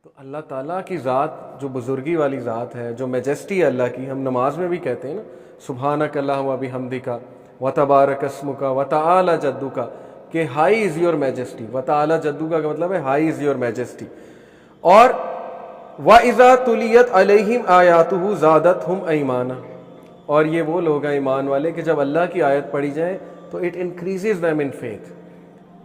تو اللہ تعالیٰ کی ذات جو بزرگی والی ذات ہے، جو میجسٹی ہے اللہ کی، ہم نماز میں بھی کہتے ہیں نا، سبحانک اللہم و بحمدک و تبارک اسمک و تعالی جدک، کہ ہائی از یور میجسٹی. و تعالی جدک کا مطلب ہے ہائی از یور میجسٹی. اور وَإِذَا تُلِيَتْ عَلَيْهِمْ آيَاتُهُ زَادَتْهُمْ ایمانا، اور یہ وہ لوگ ہیں ایمان والے کہ جب اللہ کی آیت پڑھی جائے تو it increases them in faith.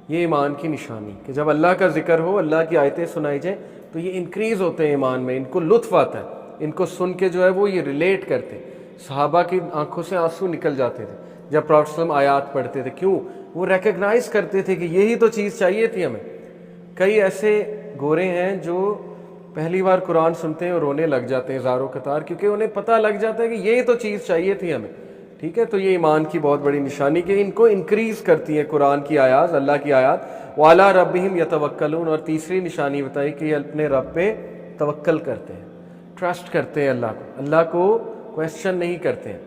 یہ ایمان کی نشانی کہ جب اللہ کا ذکر ہو، اللہ کی آیتیں سنائی جائیں تو یہ انکریز ہوتے ہیں ایمان میں، ان کو لطف آتا ہے، ان کو سن کے جو ہے وہ یہ ریلیٹ کرتے. صحابہ کی آنکھوں سے آنسو نکل جاتے تھے جب پروفیٹ صلی اللہ علیہ وسلم آیات پڑھتے تھے. کیوں؟ وہ ریکگنائز کرتے تھے کہ یہی تو چیز چاہیے تھی ہمیں. کئی ایسے گورے ہیں جو پہلی بار قرآن سنتے ہیں اور رونے لگ جاتے ہیں زاروں قطار، کیونکہ انہیں پتہ لگ جاتا ہے کہ یہی تو چیز چاہیے تھی ہمیں. ٹھیک ہے، تو یہ ایمان کی بہت بڑی نشانی کہ ان کو انکریز کرتی ہے قرآن کی آیات، اللہ کی آیات. وَعَلَىٰ رَبِّهِمْ يَتَوَكَّلُونَ، اور تیسری نشانی بتائی کہ یہ اپنے رب پہ توکل کرتے ہیں، ٹرسٹ کرتے ہیں اللہ کو، اللہ کو کویسچن نہیں کرتے ہیں.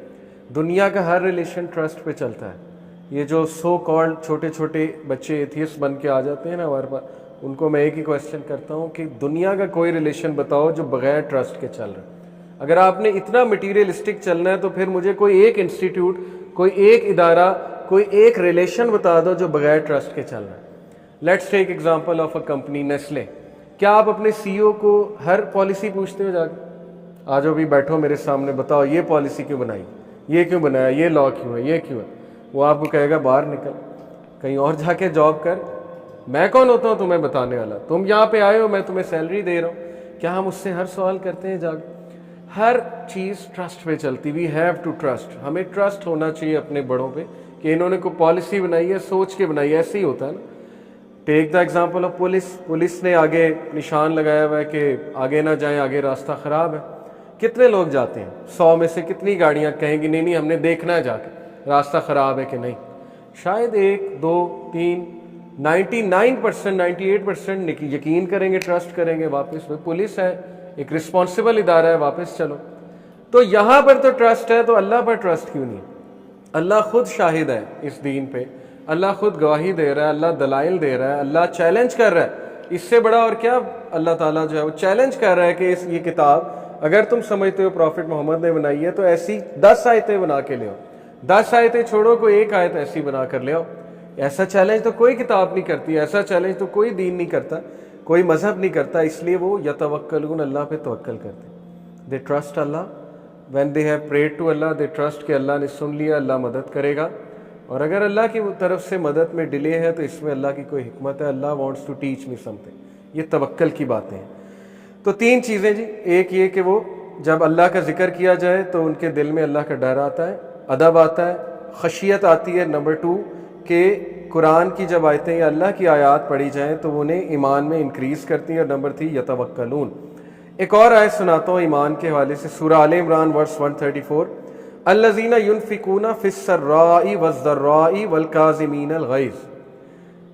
دنیا کا ہر ریلیشن ٹرسٹ پہ چلتا ہے. یہ جو سو کالڈ چھوٹے چھوٹے بچے ایتھیسٹ بن کے آ جاتے ہیں نا ہمارے پاس، ان کو میں ایک ہی کویسچن کرتا ہوں کہ دنیا کا کوئی ریلیشن بتاؤ جو بغیر ٹرسٹ کے چل رہا ہے. اگر آپ نے اتنا مٹیریلسٹک چلنا ہے تو پھر مجھے کوئی ایک انسٹیٹیوٹ، کوئی ایک ادارہ، کوئی ایک ریلیشن بتا دو جو بغیر ٹرسٹ کے چل رہا ہے. Let's take example of a company Nestle. کیا آپ اپنے سی او کو ہر پالیسی پوچھتے ہو جا کے؟ آ جاؤ بھی بیٹھو میرے سامنے، بتاؤ یہ پالیسی کیوں بنائی، یہ کیوں بنایا، یہ لا کیوں ہے، یہ کیوں ہے؟ وہ آپ کو کہے گا باہر نکل، کہیں اور جا کے جاب کر. میں کون ہوتا ہوں تمہیں بتانے والا؟ تم یہاں پہ آئے ہو، میں تمہیں سیلری دے رہا ہوں. کیا ہم اس سے ہر سوال کرتے ہیں جا کے؟ ہر چیز ٹرسٹ پہ چلتی. We have to trust. ہمیں ٹرسٹ ہونا چاہیے اپنے بڑوں پہ کہ انہوں نے کوئی پالیسی بنائی ہے، سوچ کے بنائی ہے. ایسے ہی ہوتا ہے نا. Take the example of police. Police نے آگے نشان لگایا ہوا ہے کہ آگے نہ جائیں، آگے راستہ خراب ہے. کتنے لوگ جاتے ہیں؟ 100 میں سے کتنی گاڑیاں کہیں گی نہیں نہیں ہم نے دیکھنا ہے جا کے راستہ خراب ہے کہ نہیں؟ شاید 1 2 3. 99% 98% یقین کریں گے، ٹرسٹ کریں گے. واپس پولیس ہے، ایک رسپانسبل ادارہ ہے، واپس چلو. تو یہاں پر تو ٹرسٹ ہے، تو اللہ پر ٹرسٹ کیوں نہیں؟ اللہ خود شاہد ہے اس دین پہ، اللہ خود گواہی دے رہا ہے، اللہ دلائل دے رہا ہے، اللہ چیلنج کر رہا ہے. اس سے بڑا اور کیا اللہ تعالیٰ جو ہے وہ چیلنج کر رہا ہے کہ یہ کتاب اگر تم سمجھتے ہو پروفٹ محمد نے بنائی ہے تو ایسی 10 آیتیں بنا کے لے آؤ. 10 آیتیں چھوڑو، کوئی ایک آیت ایسی بنا کر لے آؤ. ایسا چیلنج تو کوئی کتاب نہیں کرتی، ایسا چیلنج تو کوئی دین نہیں کرتا، کوئی مذہب نہیں کرتا. اس لیے وہ یتوکلون، اللہ پہ توکل کرتے. They trust Allah. When they have prayed to Allah, they trust کہ اللہ نے سن لیا، اللہ مدد کرے گا. اور اگر اللہ کی طرف سے مدد میں ڈیلے ہے تو اس میں اللہ کی کوئی حکمت ہے. Allah wants to teach me something. یہ توکل کی باتیں ہیں. تو 3 چیزیں جی. ایک یہ کہ وہ جب اللہ کا ذکر کیا جائے تو ان کے دل میں اللہ کا ڈر آتا ہے، ادب آتا ہے، خشیت آتی ہے. نمبر 2 کہ قرآن کی جب آیتیں یا اللہ کی آیات پڑھی جائیں تو انہیں ایمان میں انکریز کرتی ہیں. اور نمبر 3 یتوکلون. ایک اور آیت سناتا ہوں ایمان کے حوالے سے، سورہ آل عمران ورس 134. الذین ینفقون فی السراء والضراء والکاظمین الغیظ.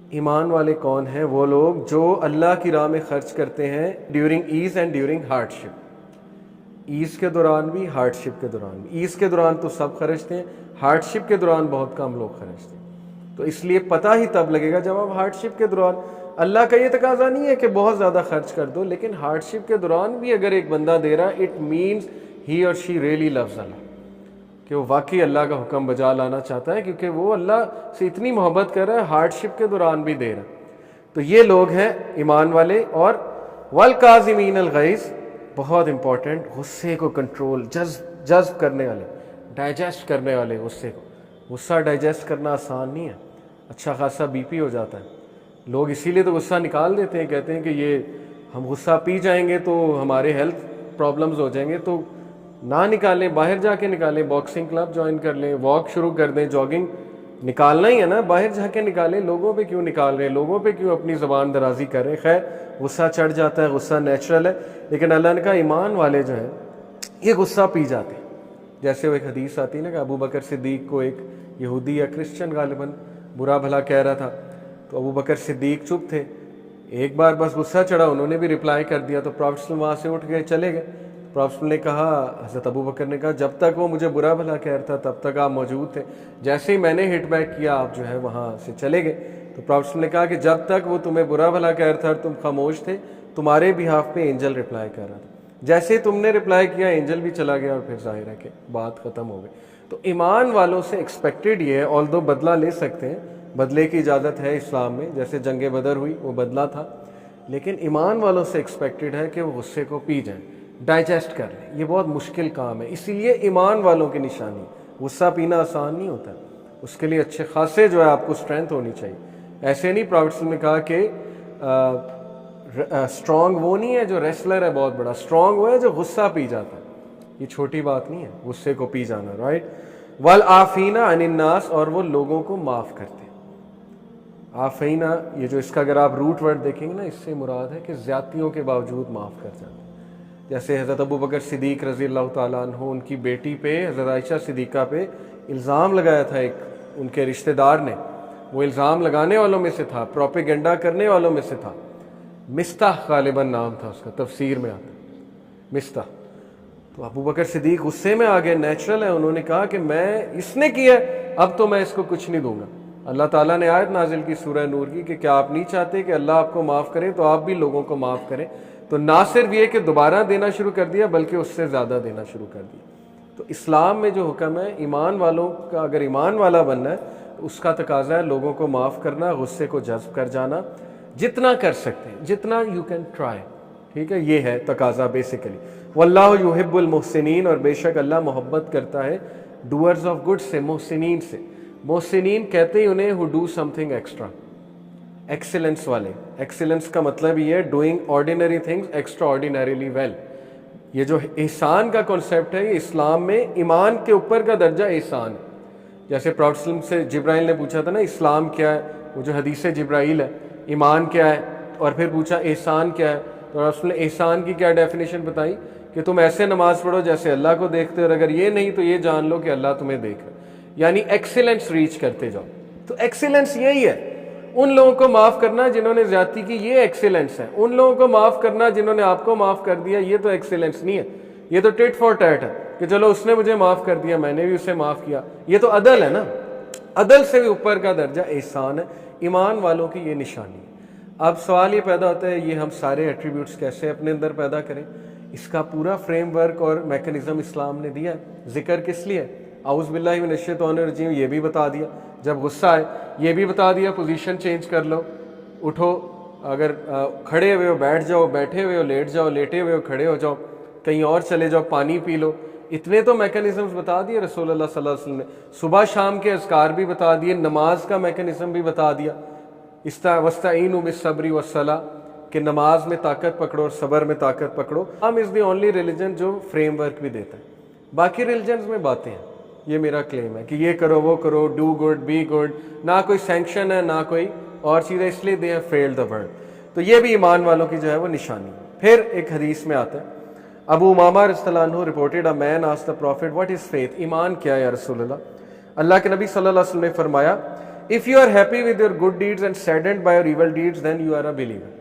ایمان والے کون ہیں؟ وہ لوگ جو اللہ کی راہ میں خرچ کرتے ہیں during as and during hard ship. As کے دوران بھی، ہارڈ شپ کے دوران بھی. ایز کے دوران تو سب خرچتے ہیں، ہارڈ شپ کے دوران بہت کم لوگ خرچتے ہیں. تو اس لیے پتہ ہی تب لگے گا جب آپ ہارڈ شپ کے دوران، اللہ کا یہ تقاضا نہیں ہے کہ بہت زیادہ خرچ کر دو، لیکن ہارڈ شپ کے دوران بھی اگر ایک بندہ دے رہا ہے اٹ مینز ہی اور شی ریئلی لوز اللہ، کہ وہ واقعی اللہ کا حکم بجا لانا چاہتا ہے، کیونکہ وہ اللہ سے اتنی محبت کر رہا ہے، ہارڈ شپ کے دوران بھی دے رہا ہے. تو یہ لوگ ہیں ایمان والے. اور والکاظمین الغیظ، بہت امپورٹنٹ، غصے کو کنٹرول، جذب کرنے والے، ڈائجسٹ کرنے والے غصے کو. غصہ ڈائجسٹ کرنا آسان نہیں ہے، اچھا خاصا بی پی ہو جاتا ہے. لوگ اسی لیے تو غصہ نکال دیتے ہیں، کہتے ہیں کہ یہ ہم غصہ پی جائیں گے تو ہمارے ہیلتھ پرابلمز ہو جائیں گے. تو نہ نکالیں، باہر جا کے نکالیں، باکسنگ کلب جوائن کر لیں، واک شروع کر دیں، جاگنگ. نکالنا ہی ہے نا، باہر جا کے نکالیں. لوگوں پہ کیوں نکال رہے ہیں؟ لوگوں پہ کیوں اپنی زبان درازی کر رہے ہیں؟ خیر، غصہ چڑھ جاتا ہے، غصہ نیچرل ہے، لیکن اللہ نے کہا ایمان والے جو ہیں یہ غصہ پی جاتے ہیں. جیسے وہ ایک حدیث آتی ہے نا کہ ابو بکر صدیق کو ایک یہودی یا کرسچن غالباً برا بھلا کہہ رہا تھا، تو ابو بکر صدیق چپ تھے. ایک بار بس غصہ چڑھا، انہوں نے بھی رپلائی کر دیا، تو پروفیٹ صلی اللہ علیہ وسلم وہاں سے اٹھ گئے، چلے گئے. پروفیٹ نے کہا، حضرت ابو بکر نے کہا جب تک وہ مجھے برا بھلا کہہ رہا تھا تب تک آپ موجود تھے، جیسے ہی میں نے ہٹ بیک کیا آپ جو ہے وہاں سے چلے گئے. تو پروفیٹ نے کہا کہ جب تک وہ تمہیں برا بھلا کہہ رہا تھا اور تم خاموش تھے تمہارے بہاف پہ اینجل رپلائی کر رہا تھا، جیسے تم نے رپلائی کیا اینجل بھی چلا گیا اور پھر ظاہر ہے کہ بات ختم ہو گئی۔ تو ایمان والوں سے ایکسپیکٹڈ یہ ہے، آلدو بدلہ لے سکتے ہیں، بدلے کی اجازت ہے اسلام میں، جیسے جنگ بدر ہوئی وہ بدلہ تھا، لیکن ایمان والوں سے ایکسپیکٹڈ ہے کہ وہ غصے کو پی جائیں، ڈائجسٹ کر لیں۔ یہ بہت مشکل کام ہے، اسی لیے ایمان والوں کی نشانی، غصہ پینا آسان نہیں ہوتا، اس کے لیے اچھے خاصے جو ہے آپ کو اسٹرینتھ ہونی چاہیے۔ ایسے نہیں، پروفیٹ صلی اللہ علیہ وسلم نے کہا کہ اسٹرانگ وہ نہیں ہے جو ریسلر ہے بہت بڑا، اسٹرانگ وہ ہے جو غصہ پی جاتا ہے۔ یہ چھوٹی بات نہیں ہے غصے کو پی جانا، رائٹ۔ والعافین عن الناس، اور وہ لوگوں کو معاف کرتے ہیں۔ عافینا، یہ جو اس کا اگر آپ روٹ ورڈ دیکھیں گے نا، اس سے مراد ہے کہ زیادتیوں کے باوجود معاف کر جاتے ہیں۔ جیسے حضرت ابو بکر صدیق رضی اللہ تعالیٰ عنہ، ان کی بیٹی پہ، حضرت عائشہ صدیقہ پہ الزام لگایا تھا ایک ان کے رشتہ دار نے، وہ الزام لگانے والوں میں سے تھا، پروپیگنڈا کرنے والوں میں سے تھا، مستح غالباً نام تھا اس کا، تفسیر میں آتا ہے مستح۔ تو ابو بکر صدیق غصے میں آ گئے، نیچرل ہے، انہوں نے کہا کہ میں اس نے کیا ہے، اب تو میں اس کو کچھ نہیں دوں گا۔ اللہ تعالیٰ نے آیت نازل کی سورہ نور کی کہ کیا آپ نہیں چاہتے کہ اللہ آپ کو معاف کرے، تو آپ بھی لوگوں کو معاف کریں۔ تو نہ صرف یہ کہ دوبارہ دینا شروع کر دیا، بلکہ اس سے زیادہ دینا شروع کر دیا۔ تو اسلام میں جو حکم ہے، ایمان والوں کا اگر ایمان والا بننا ہے تو اس کا تقاضا ہے لوگوں کو معاف کرنا، غصے کو جذب کر جانا، جتنا کر سکتے ہیں، جتنا یو کین ٹرائی، ٹھیک ہے، یہ ہے تقاضا بیسیکلی۔ واللہ یحب المحسنین، اور بے شک اللہ محبت کرتا ہے ڈوئرز آف گڈ سے، محسنین سے۔ محسنین کہتے ہیں انہیں who do something extra، excellence والے۔ ایکسیلنس کا مطلب یہ ہے doing ordinary things extraordinarily well. یہ جو احسان کا کانسیپٹ ہے، یہ اسلام میں ایمان کے اوپر کا درجہ احسان ہے۔ جیسے پروفیٹ صلی اللہ علیہ وسلم سے جبرائیل نے پوچھا تھا نا اسلام کیا ہے، وہ جو حدیث جبرائیل ہے، ایمان کیا ہے، اور پھر پوچھا احسان کیا ہے، تو رسول نے احسان کی کیا ڈیفینیشن بتائی کہ تم ایسے نماز پڑھو جیسے اللہ کو دیکھتے ہو، اور اگر یہ نہیں تو یہ جان لو کہ اللہ تمہیں دیکھ رہا ہے، یعنی ایکسیلنس ریچ کرتے جاؤ۔ تو ایکسیلنس یہی ہے، ان لوگوں کو معاف کرنا جنہوں نے زیادتی کی، یہ ایکسیلنس ہے۔ ان لوگوں کو معاف کرنا جنہوں نے آپ کو معاف کر دیا، یہ تو ایکسیلنس نہیں ہے، یہ تو ٹٹ فار ٹیٹ ہے کہ چلو اس نے مجھے معاف کر دیا، میں نے بھی اسے معاف کیا۔ یہ تو عدل ہے نا، عدل سے بھی اوپر کا درجہ احسان ہے۔ ایمان والوں کی یہ نشانی ہے۔ اب سوال یہ پیدا ہوتا ہے یہ ہم سارے ایٹریبیوٹس کیسے اپنے اندر پیدا کریں؟ اس کا پورا فریم ورک اور میکنزم اسلام نے دیا ہے۔ ذکر کس لیے؟ اعوذ باللہ من الشیطان الرجیم، یہ بھی بتا دیا جب غصہ آئے، یہ بھی بتا دیا پوزیشن چینج کر لو، اٹھو، اگر کھڑے ہوئے ہو بیٹھ جاؤ، بیٹھے ہوئے ہو لیٹ جاؤ، لیٹے ہوئے ہو کھڑے ہو جاؤ، کہیں اور چلے جاؤ، پانی پی لو۔ اتنے تو میکنزمز بتا دیے رسول اللہ صلی اللہ علیہ وسلم نے۔ صبح شام کے اذکار بھی بتا دیے، نماز کا میکنزم بھی بتا دیا، وَاسْتَعِینُوا بِالصَّبْرِ وَالصَّلَاةِ، کہ نماز میں طاقت پکڑو اور صبر میں طاقت پکڑو۔ اسلام از دی اونلی ریلیجن جو فریم ورک بھی دیتا ہے۔ باقی ریلیجنز میں باتیں ہیں، یہ میرا کلیم ہے کہ یہ کرو وہ کرو، ڈو گڈ بی گڈ، نہ کوئی سینکشن ہے نہ کوئی اور چیز ہے، اس لیے they have failed the world. تو یہ بھی ایمان والوں کی جو ہے وہ نشانی ہے۔ پھر ایک حدیث میں آتا ہے، ابو امامہ رضی اللہ عنہ reported a man asked the prophet what is faith, ایمان کیا ہے یا رسول اللہ؟ اللہ کے نبی صلی اللہ علیہ وسلم نے فرمایا if you are happy with your good deeds and saddened by your evil deeds then you are a believer۔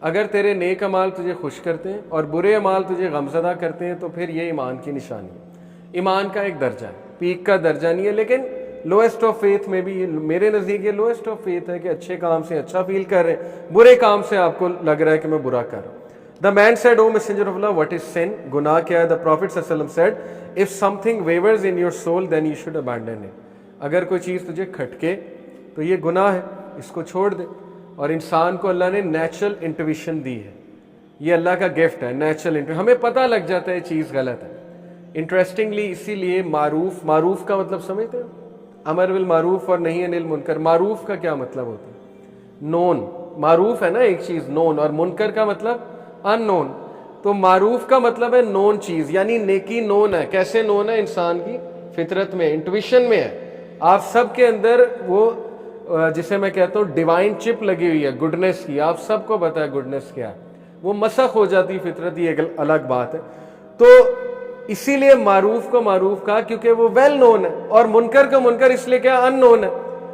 اگر تیرے نیک اعمال تجھے خوش کرتے ہیں اور برے اعمال تجھے غمزدہ کرتے ہیں تو پھر یہ ایمان کی نشانی ہے۔ ایمان کا ایک درجہ ہے، پیک کا درجہ نہیں ہے، لیکن لوئسٹ آف فیتھ میں بھی میرے نزدیک یہ لوئسٹ آف فیتھ ہے کہ اچھے کام سے اچھا فیل کر رہے ہیں، برے کام سے آپ کو لگ رہا ہے کہ میں برا کر رہا ہوں۔ The man said, O messenger of Allah, what is sin؟ گناہ کیا ہے؟ The Prophet صلی اللہ علیہ وسلم said, if something wavers in your soul then you should abandon it۔ اگر کوئی چیز تجھے کھٹکے تو یہ گناہ ہے، اس کو چھوڑ دے۔ اور انسان کو اللہ نے نیچرل انٹویشن دی ہے، یہ اللہ کا گفٹ ہے، نیچرل انٹویشن، ہمیں پتہ لگ جاتا ہے چیز غلط ہے۔ انٹرسٹنگلی اسی لیے معروف کا مطلب سمجھتے ہیں؟ امر بالمعروف اور نہی عن المنکر۔ معروف کا کیا مطلب ہوتا ہے؟ نون، معروف ہے نا ایک چیز نون، اور منکر کا مطلب ان نون۔ تو معروف کا مطلب ہے نون چیز، یعنی نیکی نون ہے۔ کیسے نون ہے؟ انسان کی فطرت میں، انٹویشن میں ہے۔ آپ سب کے اندر وہ جسے میں کہتا ہوں ڈیوائن چپ لگی ہوئی ہے گڈنس کی، آپ سب کو پتہ ہے گڈنس کیا ہے، وہ مسخ ہو جاتی فطرت، یہ ایک الگ بات ہے۔ تو اسی لیے معروف کو معروف کہا کیونکہ وہ ویل نون ہے، اور منکر کو منکر اس لیے کیا ان نون ہے۔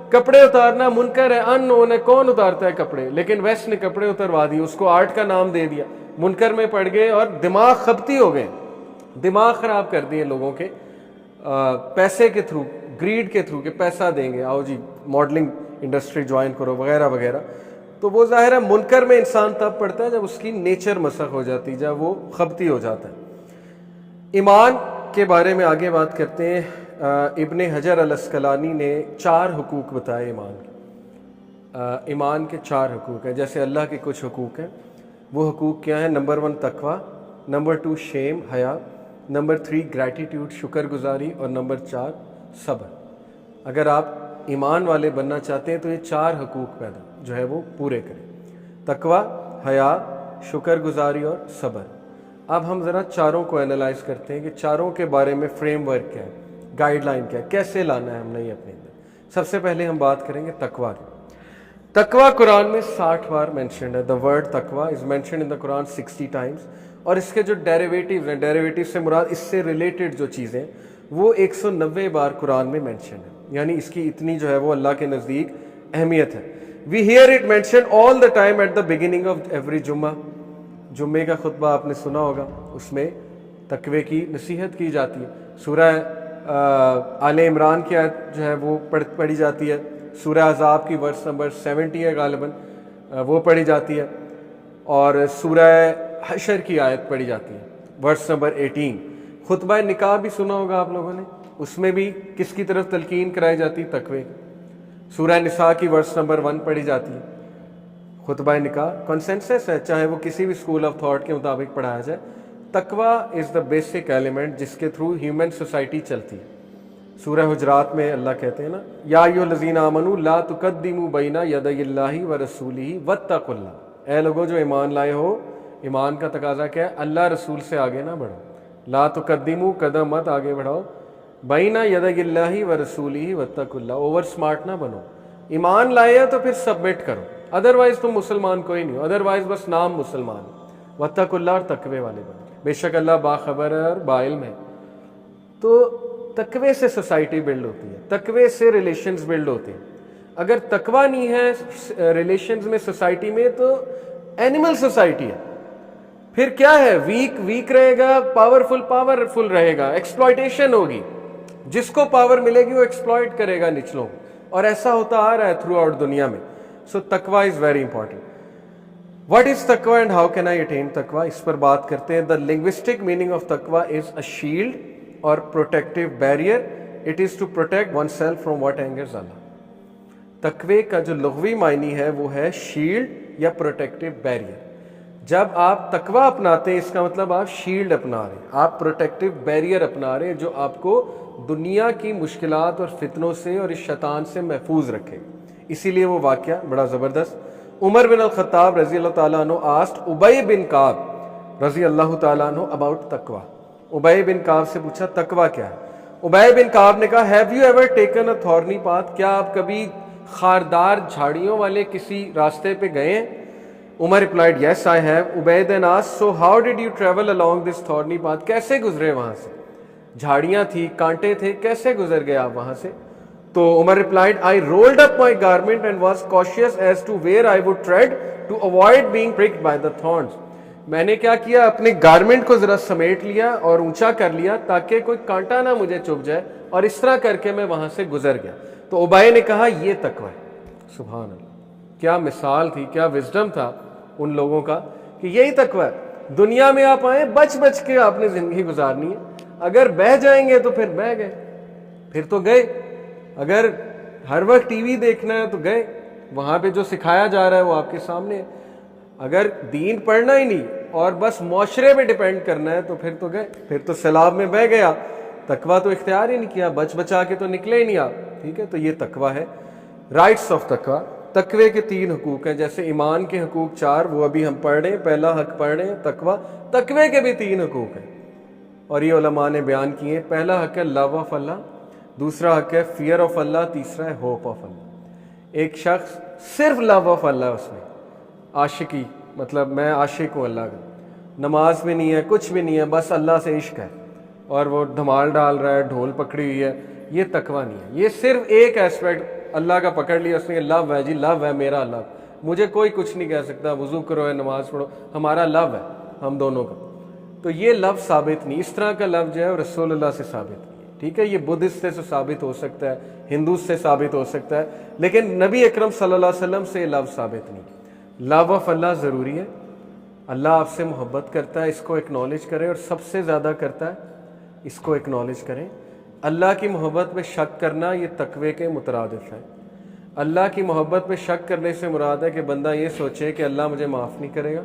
کپڑے اتارنا منکر ہے، ان نون ہے، کون اتارتا ہے کپڑے؟ لیکن ویسٹ نے کپڑے اتروا دیے، اس کو آرٹ کا نام دے دیا، منکر میں پڑ گئے اور دماغ خبتی ہو گئے، دماغ خراب کر دیے لوگوں کے پیسے کے تھرو، گریڈ کے تھرو کہ پیسہ دیں گے، آؤ جی ماڈلنگ انڈسٹری جوائن کرو وغیرہ وغیرہ۔ تو وہ ظاہر ہے منکر میں انسان تب پڑتا ہے جب اس کی نیچر مسخ ہو جاتی، جب وہ خبتی ہو جاتا ہے۔ ایمان کے بارے میں آگے بات کرتے ہیں۔ ابن حجر الاسقلانی نے 4 حقوق بتائے ایمان کے۔ ایمان کے 4 حقوق ہیں، جیسے اللہ کے کچھ حقوق ہیں۔ وہ حقوق کیا ہیں؟ نمبر 1 تقوی، نمبر 2 شیم حیا، نمبر 3 گریٹیٹیوڈ شکر گزاری، اور نمبر 4 صبر۔ اگر آپ ایمان والے بننا چاہتے ہیں تو یہ 4 حقوق پیدا جو ہے وہ پورے کریں: تقوی، حیا، شکر گزاری اور صبر۔ اب ہم ذرا چاروں کو انالائز کرتے ہیں کہ چاروں کے بارے میں فریم ورک کیا ہے، گائیڈ لائن کیا ہے، کیسے لانا ہے ہم نے یہ اپنے اندر۔ سب سے پہلے ہم بات کریں گے تقوی کی۔ تقوی قرآن میں 60 بار مینشنڈ ہے۔ دا ورڈ تقوی is mentioned in the Quran 60 Times, اور اس کے جو ڈیریویٹیوز ہیں، ڈیریویٹیو سے مراد اس سے ریلیٹڈ جو چیزیں، وہ 190 بار قرآن میں مینشنڈ ہے، یعنی اس کی اتنی جو ہے وہ اللہ کے نزدیک اہمیت ہے۔ We hear it mentioned all the time at the beginning of every جمعہ۔ جمعے کا خطبہ آپ نے سنا ہوگا، اس میں تقوی کی نصیحت کی جاتی ہے۔ سورہ آل عمران کی آیت جو ہے وہ پڑھی جاتی ہے، سورہ احزاب کی ورس نمبر 70 ہے غالباً، وہ پڑھی جاتی ہے، اور سورہ حشر کی آیت پڑھی جاتی ہے ورس نمبر 18۔ خطبہ نکاح بھی سنا ہوگا آپ لوگوں نے، اس میں بھی کس کی طرف تلقین کرائی جاتی؟ تقوی۔ سورہ نساء کی ورس نمبر 1 پڑھی جاتی ہے۔ خطبہ نکاح کنسنسس ہے، چاہے وہ کسی بھی اسکول آف تھاٹ کے مطابق پڑھایا جائے۔ تقوی از دا بیسک ایلیمنٹ جس کے تھرو ہیومن سوسائٹی چلتی ہے۔ سورہ حجرات میں اللہ کہتے ہیں نا، یا ایھا الذین آمنوا لا تقدموا بین یدی اللہ ورسولہ واتقوا اللہ۔ اے لوگوں جو ایمان لائے ہو، ایمان کا تقاضا کیا ہے؟ اللہ رسول سے آگے نہ بڑھو۔ لا تقدموا، قدم مت آگے بڑھاؤ، بین یدی اللہ ورسولہ واتقوا اللہ، اوور سمارٹ نہ بنو۔ ایمان لائے ہو تو پھر سبمٹ کرو، ادروائز تم مسلمان کوئی نہیں ہو، ادروائز بس نام مسلمان۔ واتقوا اللہ، اور تقوی والے بنو، بے شک اللہ باخبر ہے اور باعلم ہے۔ تو تقوی سے سوسائٹی بلڈ ہوتی ہے، تقوی سے ریلیشنز بلڈ ہوتے ہیں۔ اگر تقوی نہیں ہے ریلیشنز میں، سوسائٹی میں، تو اینیمل سوسائٹی ہے۔ پھر کیا ہے؟ ویک رہے گا، پاورفل رہے گا، ایکسپلائٹیشن ہوگی، جس کو پاور ملے گی وہ ایکسپلائٹ کرے گا نچلوں کو، اور ایسا ہوتا آ رہا ہے تھرو آؤٹ دنیا میں۔ سو تقوی is very important. What is تقوی and how can I attain تقوی؟ اس پر بات کرتے ہیں۔ دا لنگوسٹک میننگ آف تقوی از اے شیلڈ اور protective barrier, it is to protect oneself from what angers Allah. تقوی کا جو لغوی معنی ہے وہ ہے شیلڈ یا پروٹیکٹیو بیریئر۔ جب آپ تقوی اپناتے ہیں اس کا مطلب آپ شیلڈ اپنا رہے ہیں، آپ پروٹیکٹیو بیریئر اپنا رہے ہیں جو آپ کو دنیا کی مشکلات اور فتنوں سے اور اس شیطان سے محفوظ رکھے۔ اسی لیے وہ واقعہ بڑا زبردست، عمر بن الخطاب رضی اللہ تعالیٰ عنہ آسٹ ابی بن کعب رضی اللہ تعالیٰ عنہ اباؤٹ تقوی۔ ابی بن کعب سے پوچھا تقوی کیا ہے؟ ابی بن کعب نے کہا have you ever taken a thorny path? کیا آپ کبھی خاردار جھاڑیوں والے کسی راستے پہ گئے ہیں؟ Umar replied yes I have. Ubayy then asked so how did you travel along this thorny path? کیسے گزرے وہاں سے؟ جھاڑیاں تھی، کانٹے تھے، کیسے گزر گئے آپ وہاں سے؟ تو عمر replied, I rolled up my garment and was cautious as to where I would tread to avoid being pricked by the thorns. میں نے کیا کیا؟ اپنے گارمنٹ کو ذرا سمیٹ لیا اور اونچا کر لیا تاکہ کوئی کانٹا نہ مجھے چبھ جائے، اور اس طرح کر کے میں وہاں سے گزر گیا۔ تو ابی نے کہا یہ تقوی ہے۔ سبحان اللہ، کیا مثال تھی، کیا وزڈم تھا ان لوگوں کا کہ یہی تقوی ہے۔ دنیا میں آپ آئیں، بچ کے آپ نے زندگی گزارنی ہے۔ اگر بہہ جائیں گے تو پھر بہہ گئے، پھر تو گئے۔ اگر ہر وقت ٹی وی دیکھنا ہے تو گئے، وہاں پہ جو سکھایا جا رہا ہے وہ آپ کے سامنے ہے۔ اگر دین پڑھنا ہی نہیں اور بس معاشرے پہ ڈیپینڈ کرنا ہے تو پھر تو گئے، پھر تو سیلاب میں بہہ گیا۔ تقوی تو اختیار ہی نہیں کیا، بچا کے تو نکلے ہی نہیں آپ، ٹھیک ہے؟ تو یہ تقوی ہے۔ رائٹس آف تقوی، تقوی کے 3 حقوق ہیں، جیسے ایمان کے حقوق 4 وہ ابھی ہم پڑھ رہے ہیں، پہلا حق پڑھ رہے ہیں تقوی کے بھی 3 حقوق ہیں، اور یہ علماء نے بیان کیے۔ پہلا حق ہے لو آف اللہ، دوسرا حق ہے فیئر آف اللہ، تیسرا ہے ہوپ آف اللہ۔ ایک شخص صرف لو آف اللہ، اس میں عاشقی، مطلب میں عاشق ہوں اللہ کا، نماز بھی نہیں ہے، کچھ بھی نہیں ہے، بس اللہ سے عشق ہے، اور وہ دھمال ڈال رہا ہے، ڈھول پکڑی ہوئی ہے، یہ تقوی نہیں ہے۔ یہ صرف ایک ایسپیکٹ اللہ کا پکڑ لیا اس نے، لو ہے جی، لو ہے میرا اللہ، مجھے کوئی کچھ نہیں کہہ سکتا، وضو کرو یا نماز پڑھو، ہمارا لو ہے ہم دونوں کا۔ تو یہ لو ثابت نہیں، اس طرح کا لو جو ہے رسول اللہ سے ثابت نہیں، ٹھیک ہے؟ یہ بدھسٹ سے ثابت ہو سکتا ہے، ہندو سے ثابت ہو سکتا ہے، لیکن نبی اکرم صلی اللہ علیہ وسلم سے لو ثابت نہیں۔ لو آف اللہ ضروری ہے. اللہ آپ سے محبت کرتا ہے, اس کو اکنالج کریں, اور سب سے زیادہ کرتا ہے اس کو اکنالج کریں. اللہ کی محبت پہ شک کرنا یہ تقوی کے مترادف ہے. اللہ کی محبت پہ شک کرنے سے مراد ہے کہ بندہ یہ سوچے کہ اللہ مجھے معاف نہیں کرے گا,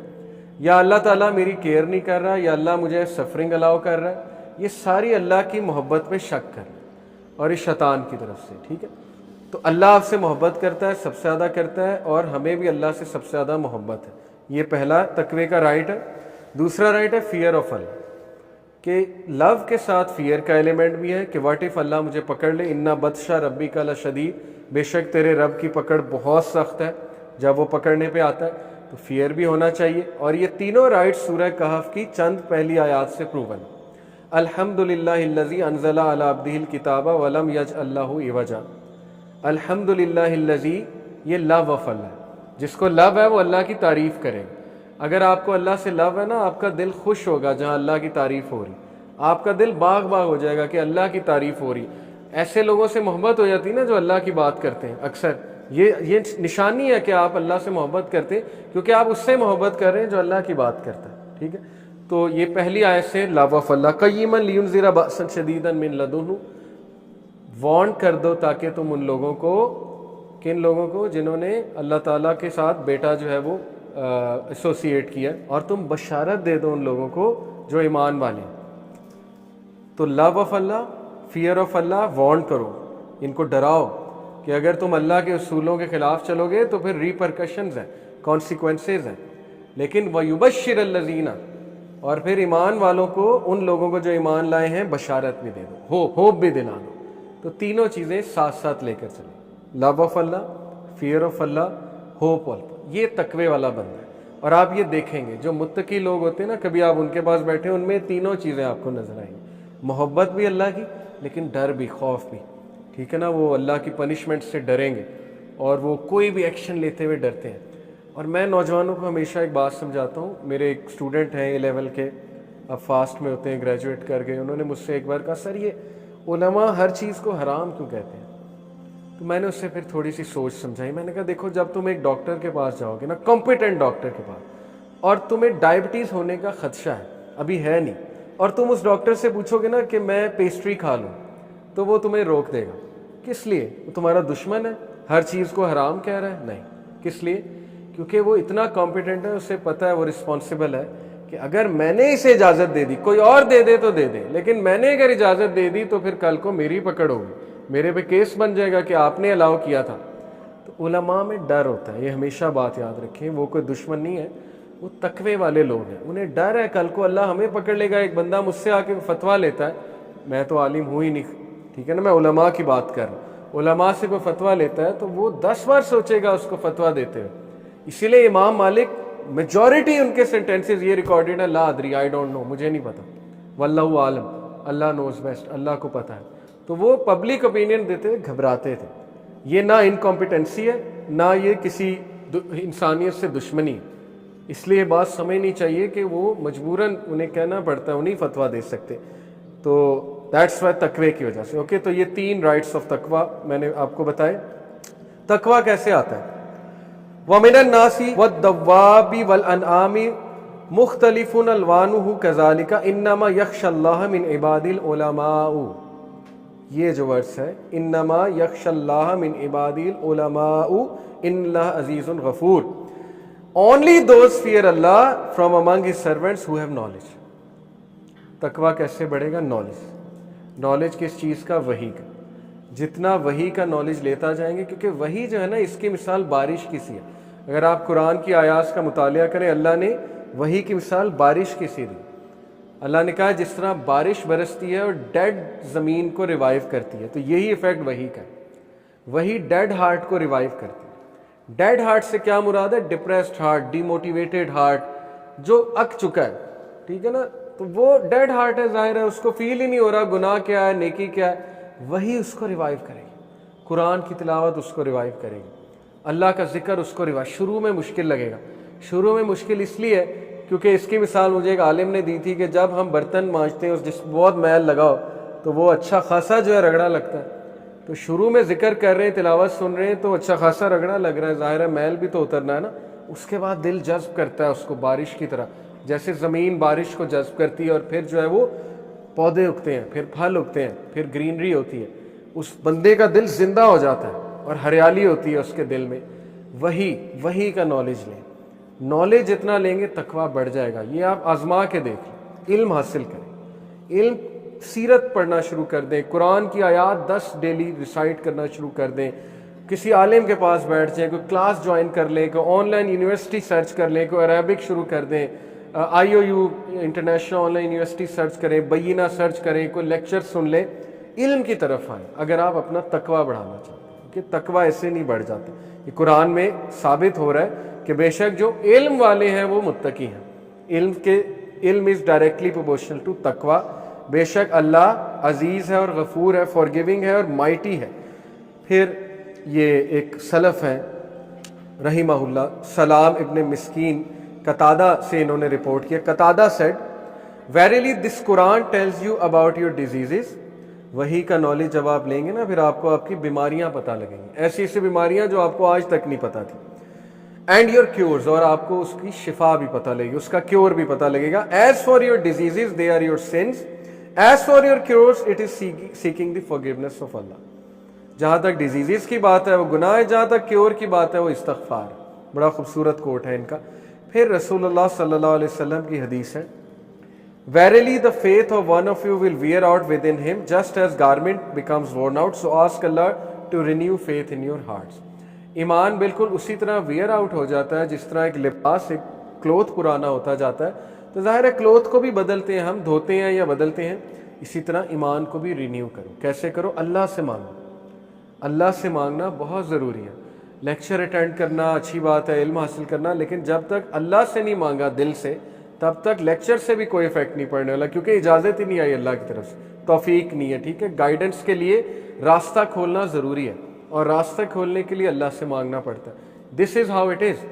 یا اللہ تعالیٰ میری کیئر نہیں کر رہا, یا اللہ مجھے سفرنگ الاؤ کر رہا ہے. یہ ساری اللہ کی محبت پہ شک کرنا, اور یہ شیطان کی طرف سے. ٹھیک ہے, تو اللہ آپ سے محبت کرتا ہے, سب سے زیادہ کرتا ہے, اور ہمیں بھی اللہ سے سب سے زیادہ محبت ہے. یہ پہلا تقوی کا رائٹ ہے. دوسرا رائٹ ہے فیئر آف اللہ, کہ لو کے ساتھ فیئر کا ایلیمنٹ بھی ہے کہ واٹ اف اللہ مجھے پکڑ لے. انا بطشا ربی کا لشدید, بے شک تیرے رب کی پکڑ بہت سخت ہے. جب وہ پکڑنے پہ آتا ہے تو فیئر بھی ہونا چاہیے. اور یہ تینوں رائٹ سورہ کہف کی چند پہلی آیات سے پروون. الحمدللہ الذی انزل علی عبدہ الکتاب ولم یجعل لہ عوجا. الحمدللہ الذی, یہ لو آف اللہ ہے. جس کو لو ہے وہ اللہ کی تعریف کرے. اگر آپ کو اللہ سے لو ہے نا, آپ کا دل خوش ہوگا جہاں اللہ کی تعریف ہو رہی. آپ کا دل باغ باغ ہو جائے گا کہ اللہ کی تعریف ہو رہی. ایسے لوگوں سے محبت ہو جاتی ہے نا جو اللہ کی بات کرتے ہیں. اکثر یہ نشانی ہے کہ آپ اللہ سے محبت کرتے ہیں, کیونکہ آپ اس سے محبت کر رہے ہیں جو اللہ کی بات کرتا ہے. ٹھیک ہے, تو یہ پہلی آیت سے لو آف اللہ. قیما لینذر بأسا شدیدا من لدنہ, وارن کر دو تاکہ تم ان لوگوں کو, کن لوگوں کو, جنہوں نے اللہ تعالیٰ کے ساتھ بیٹا جو ہے وہ ایسوسیٹ کیا, اور تم بشارت دے دو ان لوگوں کو جو ایمان والے ہیں. تو love of Allah, fear of Allah, warn کرو, ان کو ڈراؤ کہ اگر تم اللہ کے اصولوں کے خلاف چلو گے تو پھر ریپرکشنز ہیں, کانسیکوینسز ہیں. لیکن وَيُبَشِّرَ الَّذِينَ, اور پھر ایمان والوں کو, ان لوگوں کو جو ایمان لائے ہیں, بشارت بھی دے دو, ہوپ بھی دلا دو. تو تینوں چیزیں ساتھ ساتھ لے کر چلیں, love of Allah, fear of Allah, hope of. یہ تقوی والا بندہ ہے. اور آپ یہ دیکھیں گے جو متقی لوگ ہوتے ہیں نا, کبھی آپ ان کے پاس بیٹھے, ان میں تینوں چیزیں آپ کو نظر آئیں گی. محبت بھی اللہ کی, لیکن ڈر بھی, خوف بھی. ٹھیک ہے نا, وہ اللہ کی پنشمنٹ سے ڈریں گے, اور وہ کوئی بھی ایکشن لیتے ہوئے ڈرتے ہیں. اور میں نوجوانوں کو ہمیشہ ایک بات سمجھاتا ہوں. میرے ایک اسٹوڈنٹ ہیں اے لیول کے, اب فاسٹ میں ہوتے ہیں, گریجویٹ کر گئے. انہوں نے مجھ سے ایک بار کہا, سر یہ علماء ہر چیز کو حرام کیوں کہتے ہیں؟ تو میں نے اس سے پھر تھوڑی سی سوچ سمجھائی. میں نے کہا دیکھو, جب تم ایک ڈاکٹر کے پاس جاؤ گے نا, کمپیٹنٹ ڈاکٹر کے پاس, اور تمہیں ڈائبٹیز ہونے کا خدشہ ہے, ابھی ہے نہیں, اور تم اس ڈاکٹر سے پوچھو گے نا کہ میں پیسٹری کھا لوں, تو وہ تمہیں روک دے گا. کس لیے؟ وہ تمہارا دشمن ہے, ہر چیز کو حرام کہہ رہا ہے؟ نہیں. کس لیے؟ کیونکہ وہ اتنا کمپیٹنٹ ہے, اسے پتہ ہے, وہ رسپانسبل ہے کہ اگر میں نے اسے اجازت دے دی, کوئی اور دے دے تو دے دے, لیکن میں نے اگر اجازت دے دی تو پھر کل کو میری پکڑ ہوگی, میرے پہ کیس بن جائے گا کہ آپ نے الاؤ کیا تھا. تو علماء میں ڈر ہوتا ہے, یہ ہمیشہ بات یاد رکھیں. وہ کوئی دشمن نہیں ہے, وہ تقوی والے لوگ ہیں. انہیں ڈر ہے کل کو اللہ ہمیں پکڑ لے گا. ایک بندہ مجھ سے آ کے فتویٰ لیتا ہے, میں تو عالم ہوں ہی نہیں, ٹھیک ہے نا, میں علماء کی بات کر رہا ہوں. علماء سے کوئی فتویٰ لیتا ہے تو وہ 10 بار سوچے گا اس کو فتویٰ دیتے ہوئے. اسی لیے امام مالک, میجورٹی ان کے سینٹینسز یہ ریکارڈڈ ہے, لا ادری, آئی ڈونٹ نو, مجھے نہیں پتا, واللہ عالم, اللہ نوز بیسٹ, اللہ کو پتہ ہے. تو وہ پبلک اوپینین دیتے ہوئے گھبراتے تھے. یہ نہ انکمپیٹنسی ہے, نہ یہ کسی انسانیت سے دشمنی. اس لیے بات سمجھنی چاہیے کہ وہ مجبوراً انہیں کہنا پڑتا ہے, انہیں فتویٰ دے سکتے. تو دیٹس وائی تقوی کی وجہ سے. اوکے, تو یہ 3 رائٹس آف تقوی میں نے آپ کو بتائے. تقوی کیسے آتا ہے؟ وَمِنَ النَّاسِ وَالدَّوَّابِ وَالْأَنْعَامِ مُخْتَلِفٌ أَلْوَانُهُ كَذَلِكَ إِنَّمَا يَخْشَى اللَّهَ مِنْ عِبَادِ الْعُلَمَاءُ. یہ جو ورڈس ہے, انما یخشى اللہ من عبادی العلماء ان اللہ عزیز غفور. Only those fear Allah from among his servants who have knowledge. تقویٰ کیسے بڑھے گا؟ نالج کس چیز کا؟ وحی کا. جتنا وحی کا نالج لیتا جائیں گے, کیونکہ وحی جو ہے نا, اس کی مثال بارش کی سی ہے. اگر آپ قرآن کی آیات کا مطالعہ کریں, اللہ نے وحی کی مثال بارش کی سی دی. اللہ نے کہا جس طرح بارش برستی ہے اور ڈیڈ زمین کو ریوائیو کرتی ہے, تو یہی ایفیکٹ وحی کا ہے. وہی ڈیڈ ہارٹ کو ریوائیو کرتی ہے. ڈیڈ ہارٹ سے کیا مراد ہے؟ Depressed heart, D motivated heart, جو اک چکا ہے, ٹھیک ہے نا, تو وہ ڈیڈ ہارٹ ہے, ظاہر ہے اس کو فیل ہی نہیں ہو رہا گناہ کیا ہے, نیکی کیا ہے. وہی اس کو ریوائیو کرے گی, قرآن کی تلاوت اس کو ریوائیو کرے گی, اللہ کا ذکر اس کو ریوائیو. شروع میں مشکل لگے گا. شروع میں مشکل اس لیے ہے کیونکہ اس کی مثال مجھے ایک عالم نے دی تھی کہ جب ہم برتن مانجتے ہیں, جس بہت میل لگاؤ تو وہ اچھا خاصا جو ہے رگڑا لگتا ہے. تو شروع میں ذکر کر رہے ہیں, تلاوت سن رہے ہیں, تو اچھا خاصا رگڑا لگ رہا ہے, ظاہر ہے میل بھی تو اترنا ہے نا. اس کے بعد دل جذب کرتا ہے اس کو بارش کی طرح، جیسے زمین بارش کو جذب کرتی ہے اور پھر جو ہے وہ پودے اگتے ہیں، پھر پھل اگتے ہیں، پھر گرینری ہوتی ہے، اس بندے کا دل زندہ ہو جاتا ہے اور ہریالی ہوتی ہے اس کے دل میں۔ وہی کا نالج لیں، نالج جتنا لیں گے تقویٰ بڑھ جائے گا۔ یہ آپ آزما کے دیکھ لیں، علم حاصل کریں، علم سیرت پڑھنا شروع کر دیں، قرآن کی آیات 10 ڈیلی ریسائٹ کرنا شروع کر دیں، کسی عالم کے پاس بیٹھ جائیں، کوئی کلاس جوائن کر لیں، کوئی آن لائن یونیورسٹی سرچ کر لیں، کوئی عربک شروع کر دیں، IOU international on line university search کریں، بینہ سرچ کریں، کوئی لیکچر سن لیں، علم کی طرف آئیں اگر آپ اپنا تقویٰ بڑھانا چاہتے ہیں، کہ تقویٰ ایسے نہیں بڑھ جاتا۔ یہ قرآن میں ثابت ہو رہا ہے کہ بے شک جو علم والے ہیں وہ متقی ہیں، علم از ڈائریکٹلی پروپورشنل ٹو تقویٰ۔ بے شک اللہ عزیز ہے اور غفور ہے، فارگیونگ ہے اور مائٹی ہے۔ پھر یہ ایک سلف ہیں رحمہ اللہ، سلام ابن مسکین، قتادہ سے انہوں نے رپورٹ کیا۔ قتادہ said, Verily this Quran tells you about your diseases۔ وہی کا نالج جب آپ لیں گے نا، پھر آپ کو آپ کی بیماریاں پتہ لگیں گی، ایسی ایسی بیماریاں جو آپ کو آج تک نہیں پتہ تھی۔ اینڈ یور کیورز، اور آپ کو اس کی شفا بھی پتہ لگے گی، اس کا کیور بھی پتہ لگے گا۔ As for your diseases they are your sins, as for your cures it is seeking the forgiveness of Allah. جہاں تک ڈیزیزز کی بات ہے وہ گناہ ہے، جہاں تک کیور کی بات ہے وہ استغفار۔ بڑا خوبصورت کوٹ ہے ان کا۔ پھر رسول اللہ صلی اللہ علیہ وسلم کی حدیث ہے، Verily the faith of one of you will wear out within him, just as garment becomes worn out, so ask Allah to renew faith in your hearts۔ ایمان بالکل اسی طرح ویئر آؤٹ ہو جاتا ہے جس طرح ایک لباس، ایک کلوتھ پرانا ہوتا جاتا ہے، تو ظاہر ہے کلوتھ کو بھی بدلتے ہیں ہم، دھوتے ہیں یا بدلتے ہیں، اسی طرح ایمان کو بھی رینیو کرو۔ کیسے کرو؟ اللہ سے مانگو، اللہ سے مانگنا بہت ضروری ہے۔ لیکچر اٹینڈ کرنا اچھی بات ہے، علم حاصل کرنا، لیکن جب تک اللہ سے نہیں مانگا دل سے، تب تک لیکچر سے بھی کوئی افیکٹ نہیں پڑنے والا، کیونکہ اجازت ہی نہیں آئی اللہ کی طرف سے، توفیق نہیں ہے۔ ٹھیک ہے، گائیڈنس کے لیے راستہ کھولنا ضروری ہے، اور راستہ کھولنے کے لیے اللہ سے مانگنا پڑتا ہے۔ دس از ہاؤ اٹ از۔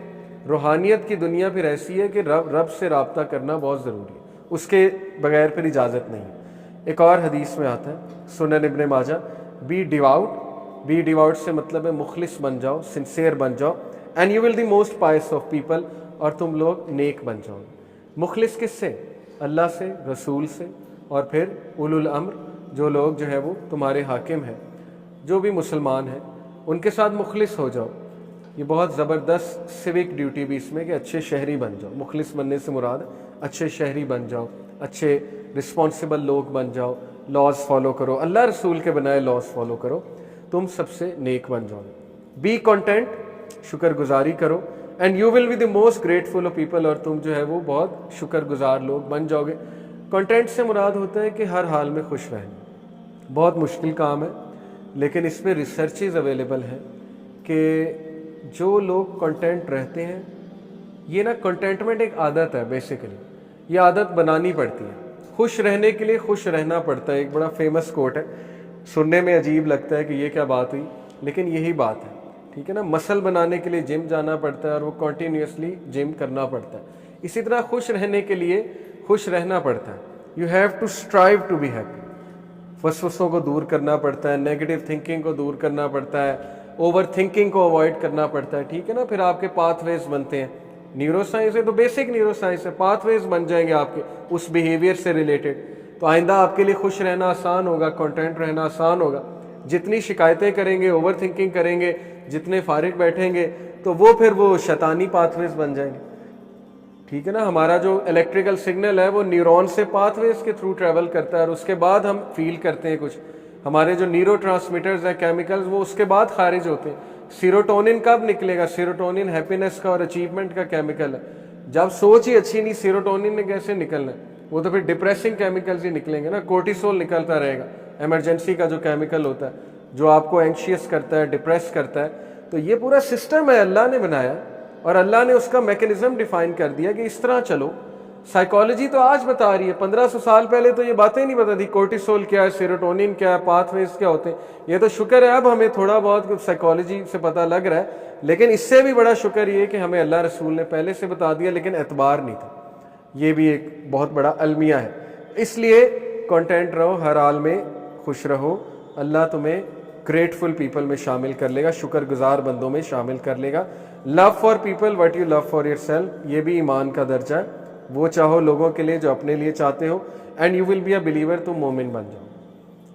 روحانیت کی دنیا پھر ایسی ہے کہ رب سے رابطہ کرنا بہت ضروری ہے، اس کے بغیر پھر اجازت نہیں ہے۔ ایک اور حدیث میں آتا ہے سنن ابن ماجہ، بی ڈیواؤٹ سے مطلب ہے مخلص بن جاؤ، سنسیئر بن جاؤ، and you will the most pious of people, اور تم لوگ نیک بن جاؤ۔ مخلص کس سے؟ اللہ سے، رسول سے، اور پھر اولو الامر، جو لوگ جو ہے وہ تمہارے حاکم ہیں، جو بھی مسلمان ہیں، ان کے ساتھ مخلص ہو جاؤ۔ یہ بہت زبردست سیوک ڈیوٹی بھی اس میں، کہ اچھے شہری بن جاؤ۔ مخلص بننے سے مراد اچھے شہری بن جاؤ، اچھے رسپانسبل لوگ بن جاؤ، لاز فالو کرو، اللہ رسول کے بنائے لاز فالو کرو، تم سب سے نیک بن جاؤ۔ بی کنٹینٹ، شکر گزاری کرو، and you will be the most grateful of people, اور تم جو ہے وہ بہت شکر گزار لوگ بن جاؤ گے۔ کنٹینٹ سے مراد ہوتا ہے کہ ہر حال میں خوش رہنا۔ بہت مشکل کام ہے، لیکن اس پہ ریسرچز اویلیبل ہیں کہ جو لوگ کنٹینٹ رہتے ہیں، یہ نا کنٹینٹمنٹ ایک عادت ہے بیسیکلی، یہ عادت بنانی پڑتی ہے۔ خوش رہنے کے لیے خوش رہنا پڑتا ہے۔ ایک بڑا فیمس کوٹ ہے، سننے میں عجیب لگتا ہے کہ یہ کیا بات ہوئی، لیکن یہی بات ہے۔ ٹھیک ہے نا، مسل بنانے کے لیے جم جانا پڑتا ہے، اور وہ کنٹینیوسلی جم کرنا پڑتا ہے۔ اسی طرح خوش رہنے کے لیے خوش رہنا پڑتا ہے۔ You have to strive to be happy. وسوسوں کو دور کرنا پڑتا ہے، نیگیٹو تھنکنگ کو دور کرنا پڑتا ہے، اوور تھنکنگ کو اوائڈ کرنا پڑتا ہے۔ ٹھیک ہے نا، پھر آپ کے پاتھ ویز بنتے ہیں۔ نیورو سائنس ہے تو بیسک نیورو سائنس ہے، پاتھ ویز بن جائیں گے آپ کے اس بیہیویئر سے ریلیٹڈ، تو آئندہ آپ کے لیے خوش رہنا آسان ہوگا، کنٹینٹ رہنا آسان ہوگا۔ جتنی شکایتیں کریں گے، اوور تھنکنگ کریں گے، جتنے فارغ بیٹھیں گے، تو وہ پھر وہ شیطانی پاتھ ویز بن جائیں گے۔ ٹھیک ہے نا، ہمارا جو الیکٹریکل سگنل ہے وہ نیورون سے پاتھ ویز کے تھرو ٹریول کرتا ہے، اور اس کے بعد ہم فیل کرتے ہیں کچھ۔ ہمارے جو نیورو ٹرانسمیٹرز ہیں، کیمیکلز، وہ اس کے بعد خارج ہوتے ہیں۔ سیروٹونن کب نکلے گا؟ سیروٹونن ہیپینس کا اور اچیومنٹ کا کیمیکل ہے۔ جب سوچ ہی اچھی نہیں، سیروٹونن نے کیسے نکلنا ہے؟ وہ تو پھر ڈپریسنگ کیمیکلز ہی نکلیں گے نا۔ کورٹیسول نکلتا رہے گا، ایمرجنسی کا جو کیمیکل ہوتا ہے، جو آپ کو اینکشیس کرتا ہے، ڈپریس کرتا ہے۔ تو یہ پورا سسٹم ہے، اللہ نے بنایا، اور اللہ نے اس کا میکینزم ڈیفائن کر دیا کہ اس طرح چلو۔ سائیکالوجی تو آج بتا رہی ہے، 1500 سال پہلے تو یہ باتیں نہیں بتا تھی، کورٹیسول کیا ہے، سیروٹونن کیا ہے، پاتھ ویز کیا ہوتے ہیں۔ یہ تو شکر ہے اب ہمیں تھوڑا بہت سائیکالوجی سے پتہ لگ رہا ہے، لیکن اس سے بھی بڑا شکر یہ کہ ہمیں اللہ رسول نے پہلے سے بتا دیا، لیکن اعتبار نہیں تھا۔ یہ بھی ایک بہت بڑا المیہ ہے۔ اس لیے کنٹینٹ رہو، ہر حال میں خوش رہو، اللہ تمہیں گریٹفل پیپل میں شامل کر لے گا, شکر گزار بندوں میں شامل کر لے گا. Love for people what you love for yourself, یہ بھی ایمان کا درجہ ہے. وہ چاہو لوگوں کے لیے جو اپنے لیے چاہتے ہو, and you will be a believer, تم مومن بن جاؤ.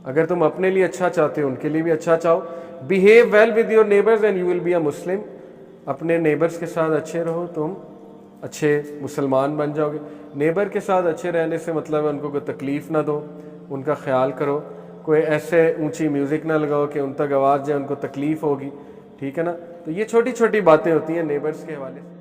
اگر تم اپنے لیے اچھا چاہتے ہو ان کے لیے بھی اچھا چاہو. Behave well with your neighbours and you will be a Muslim, اپنے نیبرز کے ساتھ اچھے رہو, تم اچھے مسلمان بن جاؤ گے. نیبر کے ساتھ اچھے رہنے سے مطلب ہے ان کو کوئی تکلیف نہ دو, ان کا خیال کرو, کوئی ایسے اونچی میوزک نہ لگاؤ کہ ان تک آواز جائے ان کو تکلیف ہوگی, ٹھیک ہے نا. تو یہ چھوٹی چھوٹی باتیں ہوتی ہیں نیبرز کے حوالے سے.